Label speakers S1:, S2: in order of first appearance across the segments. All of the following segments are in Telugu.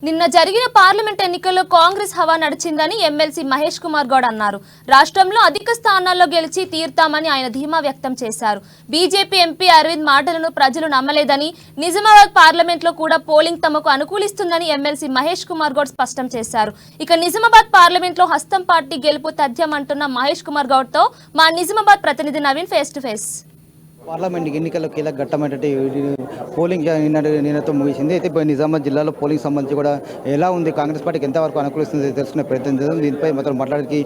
S1: నిన్న జరిగిన పార్లమెంట్ ఎన్నికల్లో కాంగ్రెస్ హవా నడిచిందని ఎమ్మెల్సీ మహేష్ కుమార్ గౌడ్ అన్నారు. రాష్ట్రంలో అధిక స్థానాల్లో గెలిచి తీర్తామని ఆయన ధీమా వ్యక్తం చేశారు. బీజేపీ ఎంపీ అరవింద్ మాటలను ప్రజలు నమ్మలేదని, నిజామాబాద్ పార్లమెంట్లో కూడా పోలింగ్ తమకు అనుకూలిస్తుందని ఎమ్మెల్సీ మహేష్ కుమార్ గౌడ్ స్పష్టం చేశారు. ఇక నిజామాబాద్ పార్లమెంట్లో హస్తం పార్టీ గెలుపు తథ్యమంటున్న మహేష్ కుమార్ గౌడ్ తో మా నిజామాబాద్ ప్రతినిధి Naveen face to face.
S2: Parliament ఎన్నికల్లో కీలక ఘట్టమైనటువంటి పోలింగ్ నిన్నతో ముగిసింది. అయితే నిజామాబాద్ జిల్లాలో పోలింగ్ సంబంధించి కూడా ఎలా ఉంది, కాంగ్రెస్ పార్టీకి ఎంతవరకు అనుకూలిస్తుంది తెలుసుకునే ప్రయత్నం చేద్దాం. దీనిపై మొత్తం మాట్లాడడానికి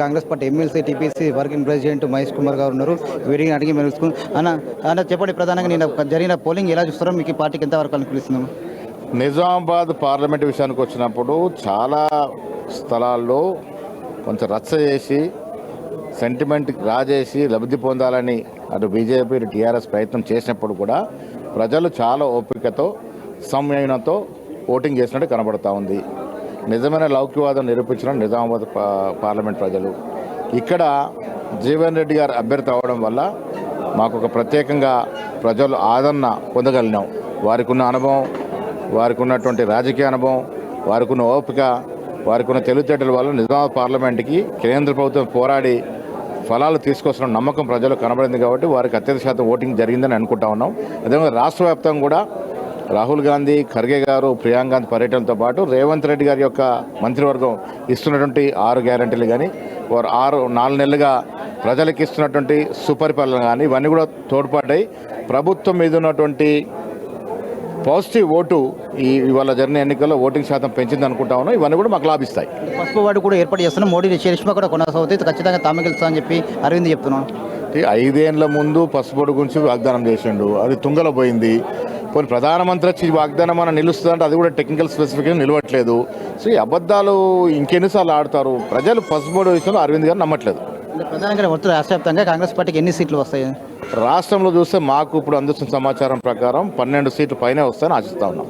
S2: Congress party MLC TPC working president Mahesh Kumar గారు ఉన్నారు. వీరిని అడిగి మెలుసుకుని అన్న చెప్పండి, ప్రధానంగా నిన్న జరిగిన పోలింగ్ ఎలా చూస్తారో, మీకు పార్టీకి ఎంతవరకు అనుకూలిస్తున్నాము?
S3: నిజామాబాద్ పార్లమెంట్ విషయానికి వచ్చినప్పుడు చాలా స్థలాల్లో కొంచెం రచ్చ చేసి సెంటిమెంట్ రాజేసి లబ్ధి పొందాలని అటు బీజేపీ ఇటు టీఆర్ఎస్ ప్రయత్నం చేసినప్పుడు కూడా ప్రజలు చాలా ఓపికతో సంయమనంతో ఓటింగ్ చేసినట్టు కనబడతా ఉంది. నిజమైన లౌక్యవాదం నిరూపించిన నిజామాబాద్ పార్లమెంట్ ప్రజలు ఇక్కడ జీవన్ రెడ్డి గారు అభ్యర్థి అవ్వడం వల్ల మాకు ఒక ప్రత్యేకంగా ప్రజలు ఆదరణ పొందగలిగినాం. వారికి ఉన్న అనుభవం, వారికి ఉన్నటువంటి రాజకీయ అనుభవం, వారికి ఉన్న ఓపిక, వారికి ఉన్న తెలివితేటల వల్ల నిజామాబాద్ పార్లమెంట్కి కేంద్ర ప్రభుత్వం పోరాడి ఫలాలు తీసుకొస్తున్న నమ్మకం ప్రజలు కనబడింది. కాబట్టి వారికి అత్యధిక శాతం ఓటింగ్ జరిగిందని అనుకుంటా ఉన్నాం. అదేవిధంగా రాష్ట్ర వ్యాప్తంగా కూడా రాహుల్ గాంధీ, ఖర్గే గారు, ప్రియాంక గాంధీ పర్యటనతో పాటు రేవంత్ రెడ్డి గారి యొక్క మంత్రివర్గం ఇస్తున్నటువంటి 6 గ్యారంటీలు కానీ, వారు 4 నెలలుగా ప్రజలకు ఇస్తున్నటువంటి సుపరిపాలన కానీ, ఇవన్నీ కూడా తోడ్పడ్డాయి. ప్రభుత్వం మీద ఉన్నటువంటి పాజిటివ్ ఓటు ఇవాళ జరిగిన ఎన్నికల్లో ఓటింగ్ శాతం పెంచింది అనుకుంటా ఉన్నాం. ఇవన్నీ కూడా మాకు లాభిస్తాయి.
S2: పసుపు వార్డు కూడా ఏర్పాటు చేస్తున్నాం, మోడీ చరిష్మా కూడా కొనసాగుతుంది, ఖచ్చితంగా తామే గెలుస్తామని చెప్పి అరవింద్ చెప్తున్నాం.
S3: 5 ఏళ్ల ముందు పసుపు గురించి వాగ్దానం చేసిండు, అది తుంగలో పోయింది. కొన్ని ప్రధానమంత్రి వచ్చి వాగ్దానం మనం నిలుస్తుందంటే అది కూడా టెక్నికల్ స్పెసిఫికేషన్ నిలవట్లేదు. సో ఈ అబద్ధాలు ఇంకెన్నిసార్లు ఆడతారు? ప్రజలు పసుపు విషయంలో అరవింద్ గారు నమ్మట్లేదు.
S2: ప్రధానంగా రాష్ట్ర వ్యాప్తంగా కాంగ్రెస్ పార్టీకి ఎన్ని సీట్లు వస్తాయి?
S3: రాష్ట్రంలో చూస్తే మాకు ఇప్పుడు అందుతున్న సమాచారం ప్రకారం 12 సీట్లు పైనే వస్తాయని ఆశిస్తా ఉన్నాం.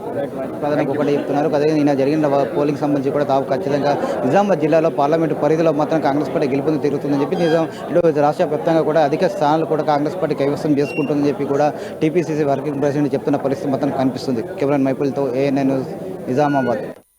S2: ప్రధానంగా ఒకటి చెప్తున్నారు. అదే నిన్న జరిగిన పోలింగ్ సంబంధించి కూడా తాము ఖచ్చితంగా నిజామాబాద్ జిల్లాలో పార్లమెంటు పరిధిలో మాత్రం కాంగ్రెస్ పార్టీ గెలుపొంది తిరుగుతుందని చెప్పి, రాష్ట్ర వ్యాప్తంగా కూడా అధిక స్థానాలు కూడా కాంగ్రెస్ పార్టీ కైవసం చేసుకుంటుందని చెప్పి కూడా టీపీసీసీ వర్కింగ్ ప్రెసిడెంట్ చెప్తున్న పరిస్థితి మాత్రం కనిపిస్తుంది. కెమెరామెన్ మైపుల్తో ANN న్యూస్, నిజామాబాద్.